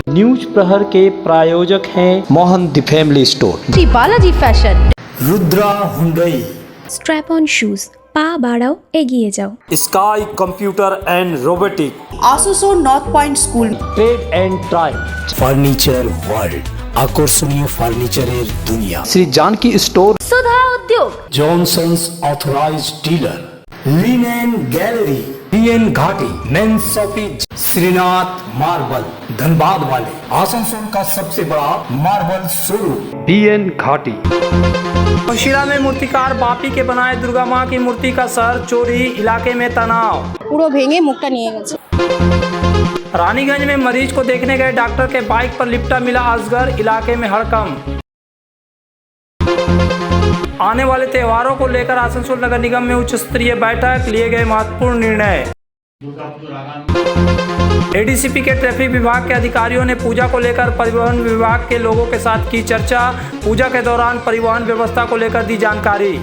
News प्रहर के प्रायोजक हैं Mohan the Family Store, Shri Balaji Fashion, Rudra Hyundai, Strap On Shoes, পা বাড়াও এগিয়ে যাও। Sky Computer and Robotic, Asansol North Point School, Trade and Try, Furniture World, আকর্ষণীয় ফার্নিচারের দুনিয়া। Shri Janaki Store, Sudha Udyog, Johnson's authorised dealer, Linen Gallery, BN Ghati men's shopping, Shrinath Marble, Dhanbad वाले आसनसोल का सबसे बड़ा मार्बल शोरूम। बीएन घाटी। शिला में मूर्तिकार बापी के बनाए दुर्गा माँ की मूर्ति का सर चोरी, इलाके में तनाव। পুরো ভেঙে মুখটা নিয়ে গেছে। रानीगंज में मरीज को देखने गए डॉक्टर के बाइक पर लिपटा मिला अजगर, इलाके में हड़कंप। आने वाले त्योहारों को लेकर आसनसोल नगर निगम में उच्च स्तरीय बैठक, लिए गए महत्वपूर्ण निर्णय। एडीसीपी के ट्रैफिक विभाग के अधिकारियों ने पूजा को लेकर परिवहन विभाग के लोगों के साथ की चर्चा, पूजा के दौरान परिवहन व्यवस्था को लेकर दी जानकारी।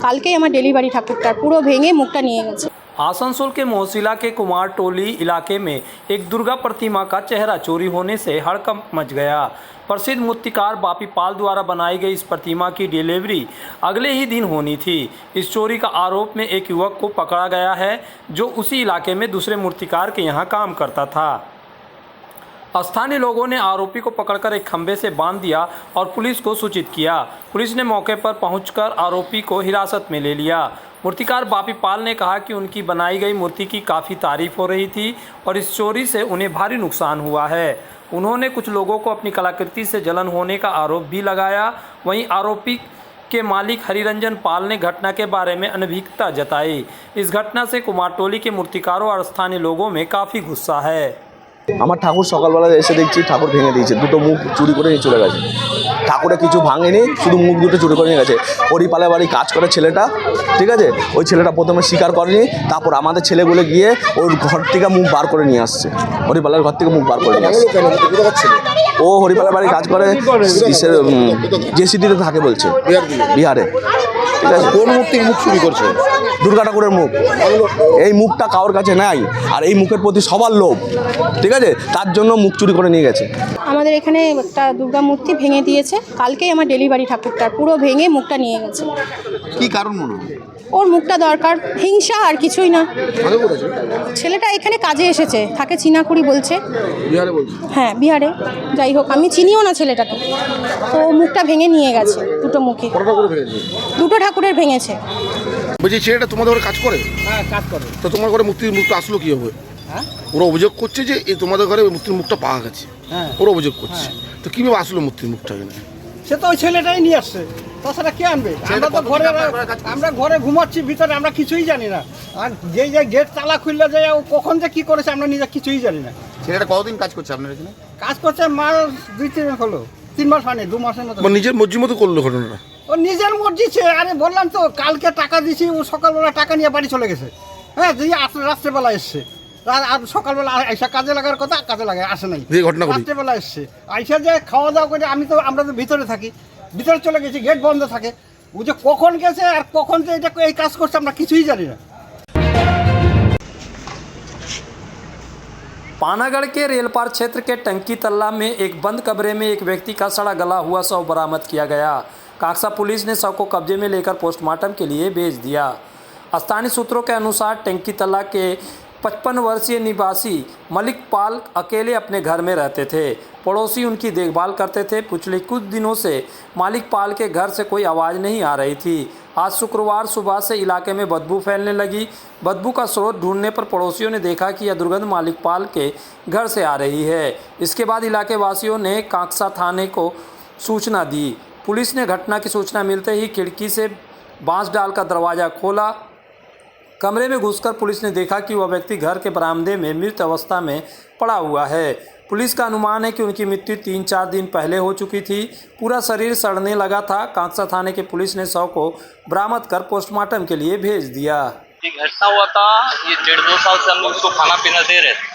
কালকেই আমার ডেলিভারি ঠাকুরটার পুরো ভেঙে মুখটা নিয়ে গেছে। आसनसोल के मोहसिला के कुमार टोली इलाके में एक दुर्गा प्रतिमा का चेहरा चोरी होने से हड़कंप मच गया। प्रसिद्ध मूर्तिकार बापी पाल द्वारा बनाई गई इस प्रतिमा की डिलीवरी अगले ही दिन होनी थी। इस चोरी का आरोप में एक युवक को पकड़ा गया है जो उसी इलाके में दूसरे मूर्तिकार के यहाँ काम करता था। स्थानीय लोगों ने आरोपी को पकड़कर एक खंभे से बांध दिया और पुलिस को सूचित किया। पुलिस ने मौके पर पहुंचकर आरोपी को हिरासत में ले लिया। मूर्तिकार बापी पाल ने कहा कि उनकी बनाई गई मूर्ति की काफ़ी तारीफ हो रही थी और इस चोरी से उन्हें भारी नुकसान हुआ है। उन्होंने कुछ लोगों को अपनी कलाकृति से जलन होने का आरोप भी लगाया। वहीं आरोपी के मालिक हरिरंजन पाल ने घटना के बारे में अनभिज्ञता जताई। इस घटना से कुमारटोली के मूर्तिकारों और स्थानीय लोगों में काफ़ी गुस्सा है। আমার ঠাকুর সকালবেলা এসে দেখছি ঠাকুর ভেঙে দিয়েছে, দুটো মুখ চুরি করে নিয়ে চলে গেছে। ঠাকুরে কিছু ভাঙেনি, শুধু মুখ দুটো চুরি করে নিয়ে গেছে। হরিপালের বাড়ি কাজ করে ছেলেটা, ঠিক আছে, ওই ছেলেটা প্রথমে স্বীকার করেনি, তারপর আমাদের ছেলেগুলো গিয়ে ওর ঘর থেকে মুখ বার করে নিয়ে আসছে। হরিপালের ঘর থেকে মুখ বার করে নিয়ে আসছে। ও হরিপালের বাড়ি কাজ করে, জেসিডিতে থাকে বলছে, বিহারে। ঠিক আছে, কোন মূর্তির মুখ চুরি করছে? দুর্গা ঠাকুরের মুখ। এই মুখটা কারোর কাছে নাই, আর এই মুখের প্রতি সবার লোভ, ঠিক আছে, তার জন্য মুখ চুরি করে নিয়ে গেছে। আমাদের এখানে একটা দুর্গা মূর্তি ভেঙে দিয়েছে, কালকেই আমার ডেলিভারি ঠাকুরটার পুরো ভেঙে মুখটা নিয়ে গেছে। কি কারণ মনে হয়? ওর মুখটা দরকার, হিংসা আর কিছুই না। ছেলেটা এখানে কাজে এসেছে, থাকে চিনাকুড়ি বলছে, হ্যাঁ বিহারে। যাই হোক, আমি চিনিও না ছেলেটাকে, তো মুখটা ভেঙে নিয়ে গেছে। দুটো মুখে, দুটো ঠাকুরের ভেঙেছে। বলছি ছেলেটা তোমাদের ঘরে কাজ করে? হ্যাঁ, কাজ করে। তো তোমার ঘরে মূর্তির মুখটা আসলো কি হবে? ওরা অভিযোগ করছে যে এই তোমাদের ঘরে মূর্তির মুখটা পাওয়া গেছে। ওরা অভিযোগ করছে, তো কিভাবে আসলো মূর্তির মুখটা এখানে? সে তো ওই ছেলেটাই নিয়ে আসছে, তাছাড়া কে আনবে? আমরা তো ঘরে, আমরা ঘরে ঘুমাচ্ছি ভিতরে, আমরা কিছুই জানি না। আর যে গেট তালা খুললে যায় ও কখন যে কি করেছে আমরা নিজে কিছুই জানি না। ছেলেটা কতদিন কাজ করছে আপনার এখানে? কাজ করছে মাস 2-3 মাস হলো, 3 মাস হয়নি, 2 মাসের মতো। নিজের মর্জি মতো করলো ঘটনাটা? ও নিজের মর্জি ছে। আরে বললাম তো, কালকে টাকা দিছি, ও সকালবেলা টাকা নিয়ে বাড়ি চলে গেছে। হ্যাঁ, দিয়ে রাত্রেবেলা এসছে, আর সকালবেলা আইসা কাজে লাগার কথা, কাজে লাগায় আসে নাই, রাত্রেবেলা এসছে। আইসা যে খাওয়া দাওয়া করে, আমরা তো ভিতরে থাকি, ভিতরে চলে গেছি, গেট বন্ধ থাকে। ও যে কখন গেছে আর কখন যে এটা এই কাজ করছে আমরা কিছুই জানি না। पानागढ़ के रेलपार क्षेत्र के टंकी तल्ला में एक बंद कमरे में एक व्यक्ति का सड़ा गला हुआ शव बरामद किया गया। काकसा पुलिस ने शव को कब्जे में लेकर पोस्टमार्टम के लिए भेज दिया। स्थानीय सूत्रों के अनुसार टंकी तल्ला के 55 वर्षीय निवासी मलिक पाल अकेले अपने घर में रहते थे। पड़ोसी उनकी देखभाल करते थे। पिछले कुछ दिनों से मालिक पाल के घर से कोई आवाज़ नहीं आ रही थी। आज शुक्रवार सुबह से इलाके में बदबू फैलने लगी। बदबू का स्रोत ढूंढने पर पड़ोसियों ने देखा कि यह दुर्गंध मालिक पाल के घर से आ रही है। इसके बाद इलाके वासियों ने काकसा थाने को सूचना दी। पुलिस ने घटना की सूचना मिलते ही खिड़की से बांस डालकर दरवाज़ा खोला। कमरे में घुसकर पुलिस ने देखा कि वह व्यक्ति घर के बरामदे में मृत अवस्था में पड़ा हुआ है। पुलिस का अनुमान है कि उनकी मृत्यु 3-4 दिन पहले हो चुकी थी। पूरा शरीर सड़ने लगा था। काकसा थाने की पुलिस ने शव को बरामद कर पोस्टमार्टम के लिए भेज दिया। ये घटना हुआ था, ये 1.5-2 साल से हम लोग उसको खाना पीना दे रहे थे।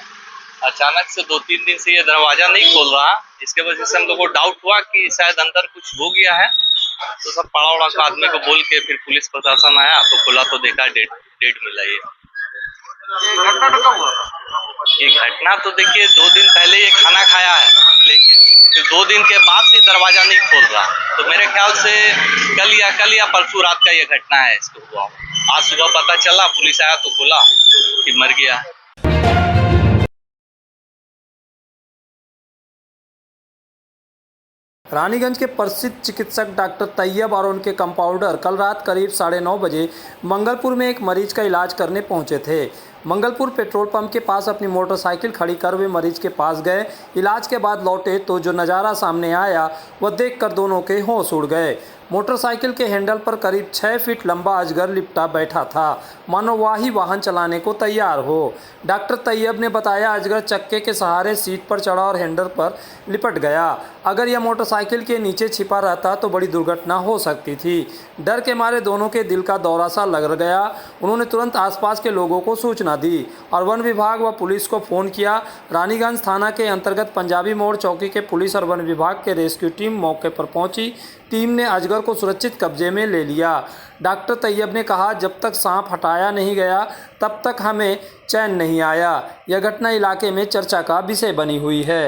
अचानक से 2-3 दिन से ये दरवाजा नहीं खोल रहा। इसके वजह से हम लोग को डाउट हुआ कि शायद अंदर कुछ हो गया है। तो सब पड़ा उड़ा आदमी को बोल के फिर पुलिस प्रशासन आया तो खुला तो देखा डेड मिला ये। ये घटना तो देखिए 2 दिन पहले ये खाना खाया है, लेकिन फिर 2 दिन के बाद से दरवाजा नहीं खोल रहा। तो मेरे ख्याल से कल या परसों रात का ये घटना है इसको हुआ। आज सुबह पता चला, पुलिस आया तो बोला कि मर गया है। रानीगंज के प्रसिद्ध चिकित्सक डॉक्टर तैयब और उनके कंपाउंडर कल रात करीब 9:30 बजे मंगलपुर में एक मरीज का इलाज करने पहुंचे थे। मंगलपुर पेट्रोल पंप के पास अपनी मोटरसाइकिल खड़ी कर वे मरीज के पास गए। इलाज के बाद लौटे तो जो नज़ारा सामने आया वह देखकर दोनों के होश उड़ गए। मोटरसाइकिल के हैंडल पर करीब 6 फीट लंबा अजगर लिपटा बैठा था, मानो वही वाहन चलाने को तैयार हो। डॉक्टर तैयब ने बताया अजगर चक्के के सहारे सीट पर चढ़ा और हैंडल पर लिपट गया। अगर यह मोटरसाइकिल के नीचे छिपा रहता तो बड़ी दुर्घटना हो सकती थी। डर के मारे दोनों के दिल का दौरा सा लग गया। उन्होंने तुरंत आसपास के लोगों को सूचना दी और वन विभाग व पुलिस को फ़ोन किया। रानीगंज थाना के अंतर्गत पंजाबी मोड़ चौकी के पुलिस और वन विभाग के रेस्क्यू टीम मौके पर पहुंची। टीम ने अजगर को सुरक्षित कब्जे में ले लिया। डॉक्टर तैयब ने कहा, जब तक सांप हटाया नहीं गया तब तक हमें चैन नहीं आया। यह घटना इलाके में चर्चा का विषय बनी हुई है।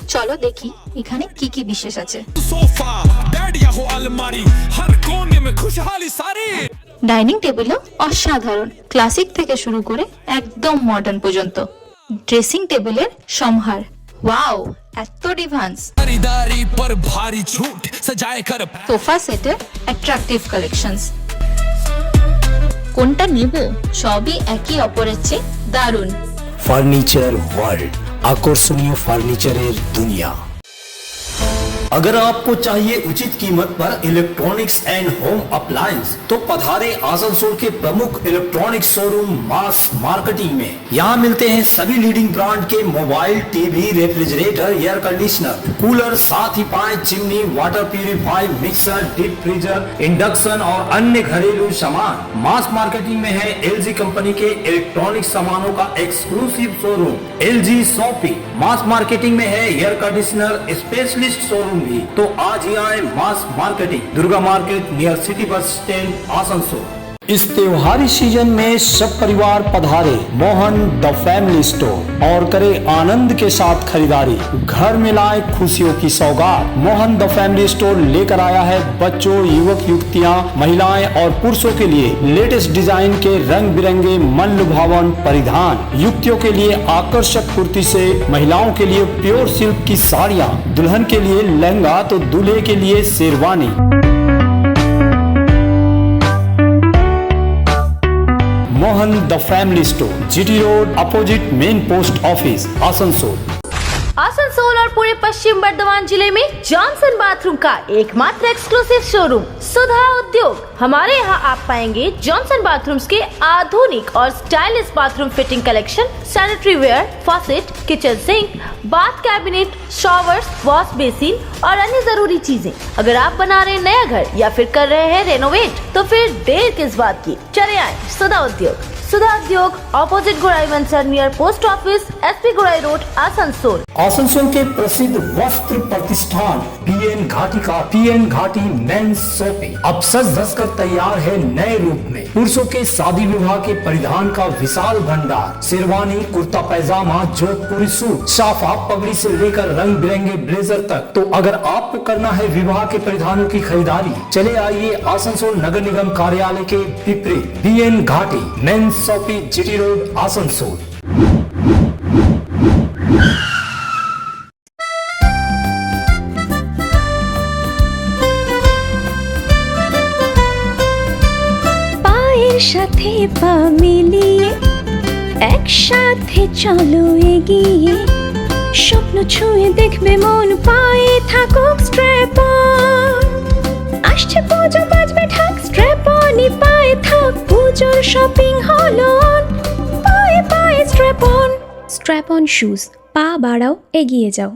চলো দেখি এখানে কি কি বিশেষ আছে। ডাইনিং টেবিলও অসাধারণ, ক্লাসিক থেকে শুরু করে একদম মডার্ন পর্যন্ত। ড্রেসিং টেবিলের সম্ভার, ওয়াও এত ডিভান্স। সোফা সেটের অ্যাট্রাকটিভ কালেকশনস। কোনটা নেব? সবই একে অপরের চেয়ে দারুণ। ফার্নিচার ওয়ার্ল্ড, আকর্ষণীয় ফার্নিচারের দুনিয়া। अगर आपको चाहिए उचित कीमत पर इलेक्ट्रॉनिक्स एंड होम अप्लायंस तो पधारे आसनसोल के प्रमुख इलेक्ट्रॉनिक्स शोरूम मास मार्केटिंग में। यहाँ मिलते हैं सभी लीडिंग ब्रांड के mobile, TV, refrigerator, air conditioner, cooler, साथ ही पाए chimney, water purifier, mixer, deep freezer, induction और अन्य घरेलू सामान। मास मार्केटिंग में है LG कंपनी के इलेक्ट्रॉनिक सामानों का एक्सक्लूसिव शोरूम LG शॉपी। मास मार्केटिंग में है एयर कंडीशनर स्पेशलिस्ट शोरूम भी। तो आज ही आए Mass Marketing, Durga Market near city bus stand, Asansol. इस त्योहारी सीजन में सब परिवार पधारे मोहन द फैमिली स्टोर और करे आनंद के साथ खरीदारी। घर में लाए खुशियों की सौगात। मोहन द फैमिली स्टोर लेकर आया है बच्चों, युवक युवतियां, महिलाएं और पुरुषों के लिए लेटेस्ट डिजाइन के रंग बिरंगे मन लुभावन परिधान। युवतियों के लिए आकर्षक कुर्ती से, महिलाओं के लिए प्योर सिल्क की साड़ियाँ, दुल्हन के लिए लहंगा तो दूल्हे के लिए sherwani. Mohan the Family store, GT road, opposite main post office, Asansol. Asansol और पूरे पश्चिम बर्धमान जिले में जॉनसन बाथरूम का एकमात्र एक्सक्लूसिव शोरूम सुधा उद्योग। हमारे यहाँ आप पाएंगे जॉनसन बाथरूम्स के आधुनिक और stylish bathroom fitting collection, sanitary ware, faucet, kitchen sink, bath cabinet, showers, wash basin और अन्य जरूरी चीजें। अगर आप बना रहे हैं नया घर या फिर कर रहे हैं रेनोवेट तो फिर देर किस बात की, चले आए सुधा उद्योग। सुधा उद्योग ऑपोजिट गुराई वंसर नियर पोस्ट ऑफिस, SP गुराई रोड, आसनसोल। आसनसोल के प्रसिद्ध वस्त्र प्रतिष्ठान PN घाटी का PN घाटी मेंस शॉपिंग अब सज धज कर तैयार है नए रूप में। पुरुषों के शादी विवाह के परिधान का विशाल भंडार, शेरवानी, कुर्ता पैजामा, जोधपुरी सूट, साफा, पगड़ी से लेकर रंग बिरंगे ब्लेजर तक। तो अगर आपको करना है विवाह के परिधानों की खरीदारी, चले आइए आसनसोल नगर निगम कार्यालय के विपरीत PN घाटी men's shopping, GT road, Asansol. পায়ের সাথে পা মিলিয়ে একসাথে চলো এগিয়ে, স্বপ্ন ছুঁয়ে দেখবে মন, পায়ে থাকুক স্ট্র্যাপ অন। আসছে পুজো, বাজবে ঢাক, স্ট্র্যাপ অনই পায়ে শপিং হলো পায়ে পায়ে স্ট্র্যাপ অন শুজ, পা বাড়াও এগিয়ে যাও।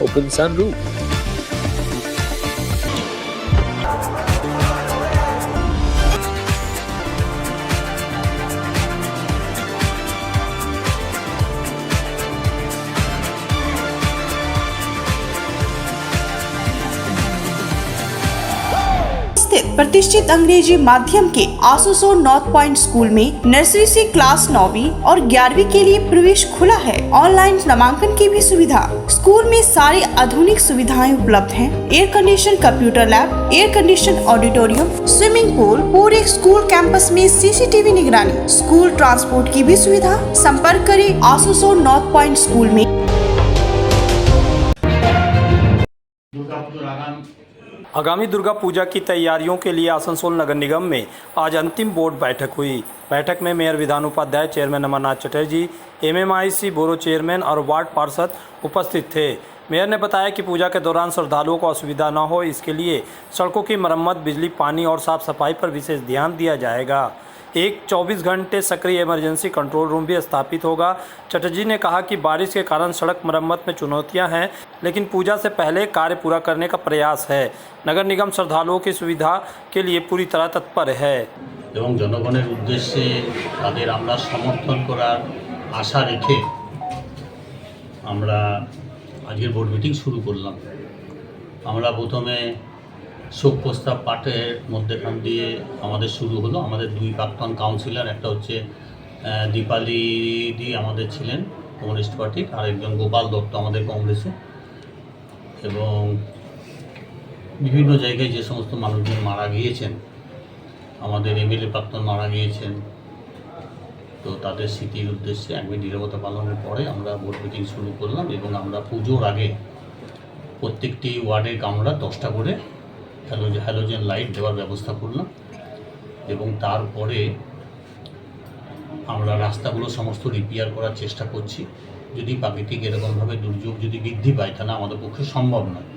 Open sunroof. स्थित प्रतिष्ठित अंग्रेजी माध्यम के आसुसो नॉर्थ पॉइंट स्कूल में नर्सरी से क्लास 9वीं और 11वीं के लिए प्रवेश खुला है। ऑनलाइन नामांकन की भी सुविधा। स्कूल में सारी आधुनिक सुविधाएं उपलब्ध हैं। Air condition computer lab, air condition auditorium, swimming pool, पूरे स्कूल कैंपस में सीसीटीवी निगरानी, स्कूल ट्रांसपोर्ट की भी सुविधा। संपर्क करें आसुसो नॉर्थ पॉइंट स्कूल में। आगामी दुर्गा पूजा की तैयारियों के लिए आसनसोल नगर निगम में आज अंतिम बोर्ड बैठक हुई। बैठक में mayor Bidhan Upadhyay, chairman Amarnath Chatterjee, MMIC borough chairman और वार्ड पार्षद उपस्थित थे। मेयर ने बताया कि पूजा के दौरान श्रद्धालुओं को असुविधा न हो, इसके लिए सड़कों की मरम्मत, बिजली, पानी और साफ सफाई पर विशेष ध्यान दिया जाएगा। एक 24 घंटे सक्रिय इमरजेंसी कंट्रोल रूम भी स्थापित होगा। चटर्जी ने कहा कि बारिश के कारण सड़क मरम्मत में चुनौतियां हैं, लेकिन पूजा से पहले कार्य पूरा करने का प्रयास है। नगर निगम श्रद्धालुओं की सुविधा के लिए पूरी तरह तत्पर है এবং জনগণের উদ্দেশ্যে তাদের আমরা সমর্থন করার আশা রেখে আমরা আজকের বোর্ড মিটিং শুরু করলাম। আমরা প্রথমে শোক প্রস্তাব পাঠের মধ্যেখান দিয়ে আমাদের শুরু হলো। আমাদের দুই প্রাক্তন কাউন্সিলর, একটা হচ্ছে দীপালি দি আমাদের ছিলেন কমিউনিস্ট পার্টির, আর একজন গোপাল দত্ত আমাদের কংগ্রেসে। এবং বিভিন্ন জায়গায় যে সমস্ত মানুষজন মারা গিয়েছেন, আমাদের এমএলএ প্রাক্তন মারা গিয়েছেন, তো তাদের স্মৃতির উদ্দেশ্যে 1 মিনিট নীরবতা পালনের পরে আমরা বোর্ড মিটিং শুরু করলাম। এবং আমরা পুজোর আগে প্রত্যেকটি ওয়ার্ডে আমরা 10টা করে হ্যালোজেন লাইট দেওয়ার ব্যবস্থা করলাম। এবং তারপরে আমরা রাস্তাগুলো সমস্ত রিপেয়ার করার চেষ্টা করছি। যদি প্রাকৃতিক এরকমভাবে দুর্যোগ যদি বৃদ্ধি পায়, তাহলে আমাদের পক্ষে সম্ভব নয়।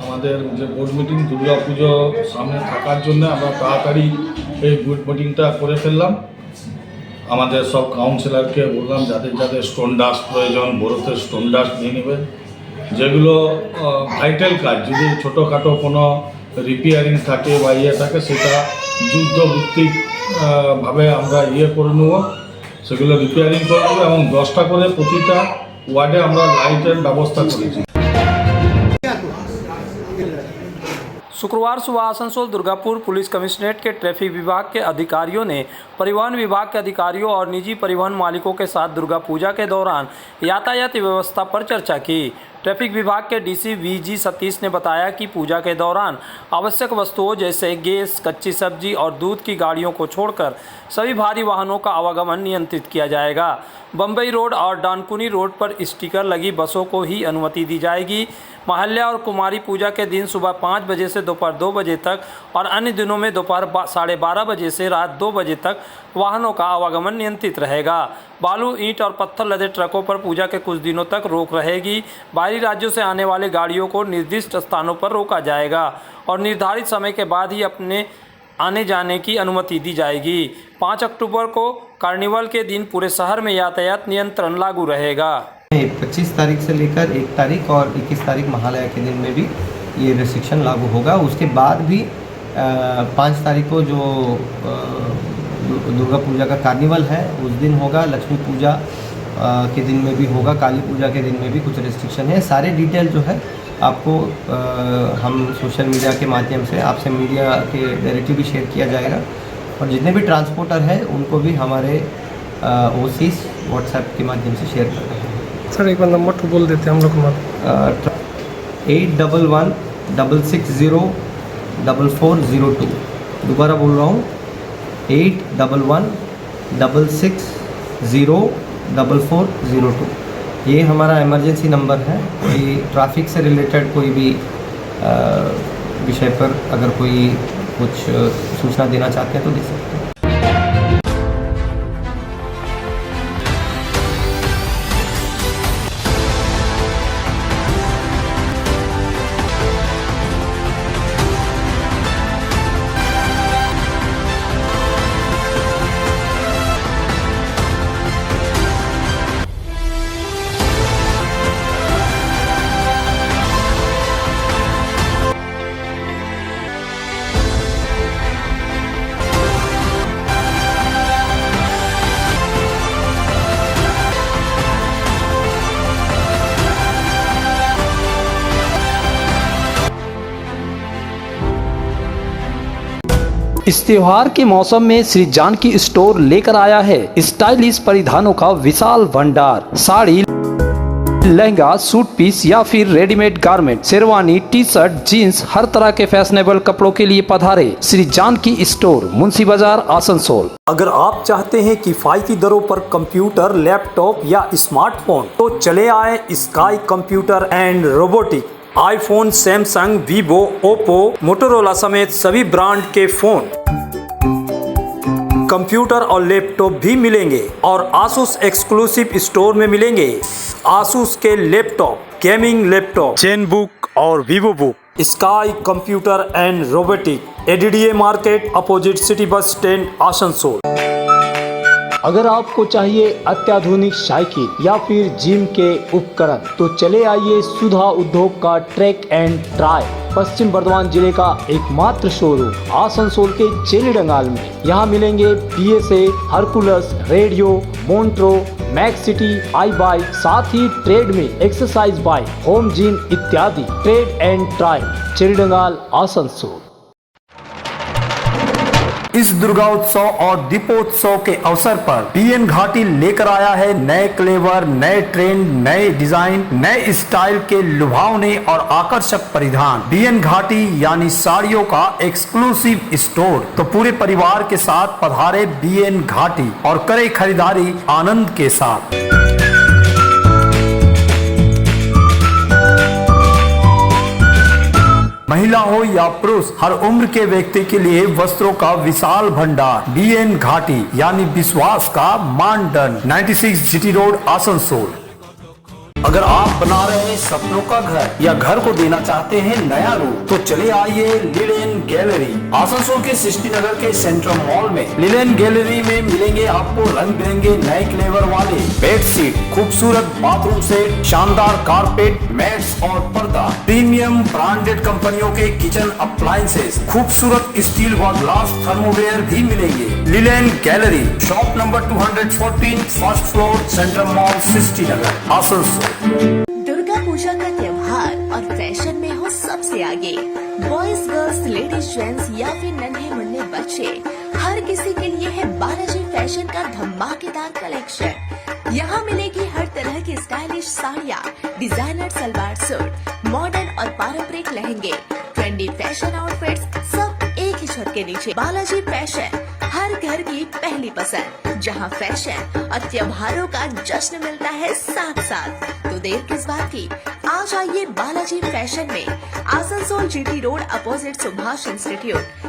আমাদের যে বোর্ড মিটিং দুর্গা পুজো সামনে থাকার জন্য আমরা তাড়াতাড়ি এই বোর্ড মিটিংটা করে ফেললাম। আমাদের সব কাউন্সিলরকে বললাম যাদের যাদের স্টোন ডাস্ট প্রয়োজন, বড়োতে স্টোন ডাস্ট নিয়ে নেবেন। যেগুলো ভাইটাল কাজ, যদি ছোটোখাটো কোনো রিপেয়ারিং থাকে বা থাকে, সেটা যুদ্ধভিত্তিক ভাবে আমরা করে নেব, সেগুলো রিপেয়ারিং করে নেব। এবং 10টা করে প্রতিটা ওয়ার্ডে আমরা লাইটের ব্যবস্থা করেছি। शुक्रवार सुबह आसनसोल दुर्गापुर पुलिस कमिश्नरेट के ट्रैफिक विभाग के अधिकारियों ने परिवहन विभाग के अधिकारियों और निजी परिवहन मालिकों के साथ दुर्गा पूजा के दौरान यातायात व्यवस्था पर चर्चा की। ट्रैफिक विभाग के डीसी वीजी सतीश ने बताया कि पूजा के दौरान आवश्यक वस्तुओं जैसे गैस, कच्ची सब्जी और दूध की गाड़ियों को छोड़कर सभी भारी वाहनों का आवागमन नियंत्रित किया जाएगा। बम्बई रोड और डानकुनी रोड पर स्टिकर लगी बसों को ही अनुमति दी जाएगी। महाल्या और कुमारी पूजा के दिन सुबह 5 बजे से दोपहर 2 बजे तक और अन्य दिनों में दोपहर 12:30 बजे से रात 2 बजे तक वाहनों का आवागमन नियंत्रित रहेगा। बालू, ईंट और पत्थर लदे ट्रकों पर पूजा के कुछ दिनों तक रोक रहेगी। बाहरी राज्यों से आने वाले गाड़ियों को निर्दिष्ट स्थानों पर रोका जाएगा और निर्धारित समय के बाद ही अपने आने जाने की अनुमति दी जाएगी। 5 अक्टूबर को कार्निवल के दिन पूरे शहर में यातायात नियंत्रण लागू रहेगा। 25 तारीख से लेकर 1 तारीख और 21 तारीख महालया के दिन में भी ये रिस्ट्रिक्शन लागू होगा। उसके बाद भी 5 तारीख को जो दुर्गा पूजा का कार्निवल है उस दिन होगा, लक्ष्मी पूजा के दिन में भी होगा, काली पूजा के दिन में भी कुछ रिस्ट्रिक्शन है। सारे डिटेल जो है आपको हम सोशल मीडिया के माध्यम से आपसे मीडिया के डायरेक्टली भी शेयर किया जाएगा। और जितने भी ट्रांसपोर्टर हैं उनको भी हमारे ओसीस व्हाट्सएप के माध्यम से शेयर कर रहे हैं। सर एक बार नंबर तो बोल देते हैं हम लोग। 811-660-4402। दोबारा बोल रहा हूँ, 811-660-4402। ये हमारा इमरजेंसी नंबर है। ये ट्रैफिक से रिलेटेड कोई भी विषय पर अगर कोई कुछ सूचना देना चाहते हैं तो दे सकते हैं। इस त्योहार के मौसम में श्री जानकी स्टोर लेकर आया है स्टाइलिश परिधानों का विशाल भंडार। साड़ी, लहंगा, सूट पीस या फिर readymade garment, sherwani, T shirt, jeans, हर तरह के फैशनेबल कपड़ों के लिए पधारे श्री जानकी स्टोर, मुंशी बाजार, आसनसोल। अगर आप चाहते हैं किफायती दरों पर कंप्यूटर, लैपटॉप या स्मार्टफोन तो चले आए sky Computer and robotic. IPhone, Samsung, Vivo, Oppo, Motorola समेत सभी ब्रांड के फोन, कंप्यूटर और लैपटॉप भी मिलेंगे और आसूस एक्सक्लूसिव स्टोर में मिलेंगे आसूस के laptop, gaming laptop, Zenbook और Vivobook. Sky Computer and Robotic, ADDA market, opposite city bus stand, Asansol. अगर आपको चाहिए अत्याधुनिक साइकिल या फिर जिम के उपकरण तो चले आइए सुधा उद्योग का ट्रैक एंड ट्राई, पश्चिम बर्धमान जिले का एकमात्र शोरूम आसनसोल के चेली डंगाल में। यहाँ मिलेंगे PSA, Hercules, radio, Montra, Max City, i bike, साथ ही ट्रेड में एक्सरसाइज बाइक, होम जिम इत्यादि। Trade and Try, Chelidanga, Asansol. इस दुर्गा उत्सव और दीपोत्सव के अवसर पर BN घाटी लेकर आया है नए क्लेवर, नए ट्रेंड, नए डिजाइन, नए स्टाइल के लुभावने और आकर्षक परिधान। BN घाटी यानी साड़ियों का एक्सक्लूसिव स्टोर। तो पूरे परिवार के साथ पधारे BN घाटी और करे खरीदारी आनंद के साथ। महिला हो या पुरुष, हर उम्र के व्यक्ति के लिए वस्त्रों का विशाल भंडार। BN घाटी यानी विश्वास का मानदंड, 96 GT रोड, आसनसोल। अगर आप बना रहे हैं सपनों का घर या घर को देना चाहते हैं नया रूप तो चले आइए लिलेन गैलरी। आसनसोल के सृष्टि नगर के सेंट्रल मॉल में लिलेन गैलरी में मिलेंगे आपको रंग बिरंगे नए क्लेवर वाले बेडशीट, खूबसूरत बाथरूम सेट, शानदार कारपेट, मैट्स और पर्दा, प्रीमियम ब्रांडेड कंपनियों के किचन अप्लायंसेस, खूबसूरत स्टील व ग्लास थर्मोवेयर भी मिलेंगे। Linen Gallery, shop number 214, first floor, Central Mall, Srishti Nagar, Asansol. Durga Puja का त्योहार और फैशन में हो सबसे आगे। बॉयज, गर्ल्स, लेडीज, जेंट्स या फिर नन्हे मुन्ने बच्चे, हर किसी के लिए है बालाजी फैशन का धमाकेदार कलेक्शन। यहाँ मिलेगी हर तरह की स्टाइलिश साड़ियाँ, डिजाइनर सलवार सूट, मॉडर्न और पारंपरिक लहंगे, ट्रेंडी फैशन आउटफिट्स, सब एक ही छत के नीचे। बालाजी फैशन, हर घर की पहली पसंद, जहां फैशन और त्योहारों का जश्न मिलता है साथ साथ। तो देर किस बात की, आज आइए बालाजी फैशन में, Asansol GT road, opposite Subhash institute.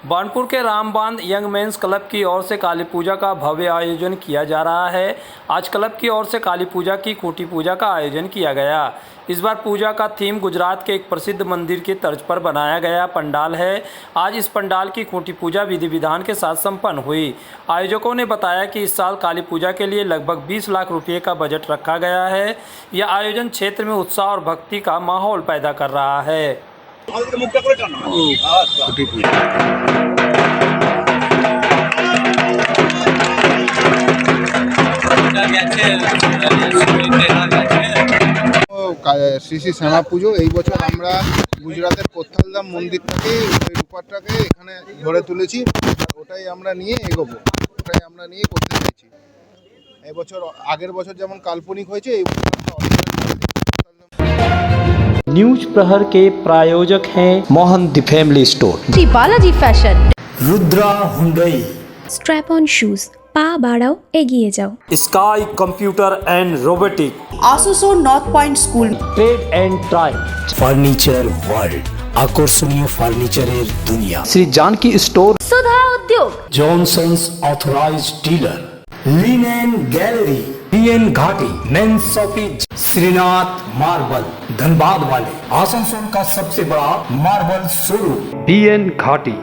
Banpur के रामबांध यंग मेंस क्लब की ओर से काली पूजा का भव्य आयोजन किया जा रहा है। आज क्लब की ओर से काली पूजा की खूंटी पूजा का आयोजन किया गया। इस बार पूजा का थीम गुजरात के एक प्रसिद्ध मंदिर के तर्ज पर बनाया गया पंडाल है। आज इस पंडाल की खूंटी पूजा विधि विधान के साथ संपन्न हुई। आयोजकों ने बताया कि इस साल काली पूजा के लिए लगभग 20 लाख रुपये का बजट रखा गया है। यह आयोजन क्षेत्र में उत्साह और भक्ति का माहौल पैदा कर रहा है। শ্রী শ্রী শ্যামা পুজো এই বছর আমরা গুজরাটের কোথালধাম মন্দিরটাকে, ওই রূপারটাকে এখানে ধরে তুলেছি। ওটাই আমরা নিয়ে এগোবো, ওটাই আমরা নিয়ে করতে চাইছি। এই বছর আগের বছর যেমন কাল্পনিক হয়েছে, এই বছর न्यूज प्रहर के प्रायोजक हैं Mohan the Family Store, ji Balaji Fashion, Rudra Hyundai, Strap On Shoes, पा बाड़ाओ एगिए जाओ, स्काई कंप्यूटर एंड रोबोटिक, आसुसो North Point School, Trade and Try, Furniture World, আকর্ষণীয় ফার্নিচারের দুনিয়া, Shri Janaki Store, Sudha Udyog, Johnson's authorised dealer, Linen Gallery, BN Ghati, men's shopping, Shrinath Marble, Dhanbad वाले, आसनसोल का सबसे बड़ा मार्बल शोरूम, BN घाटी।